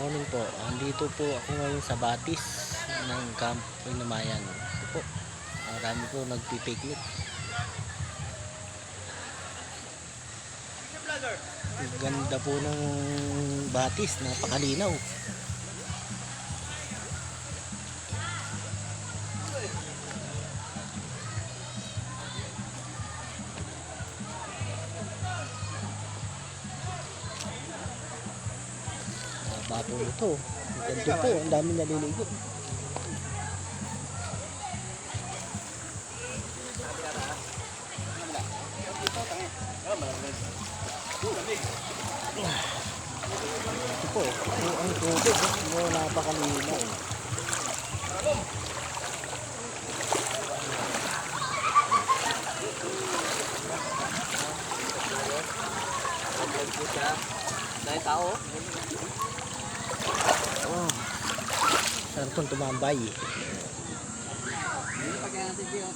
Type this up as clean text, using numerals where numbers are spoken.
morning po. Andito po ako ngayon sa Batis ng Camp Pinamayan. Ito po. Marami po nagpipiknik. Ganda po ng Batis, napakalinaw. Bapo ito. Ganda po, ang dami naliligo. Ito po, ang tubig, napakalinaw. Dahil tao. Oh, sarap itong tumambay. Hindi pa kaya natin siya.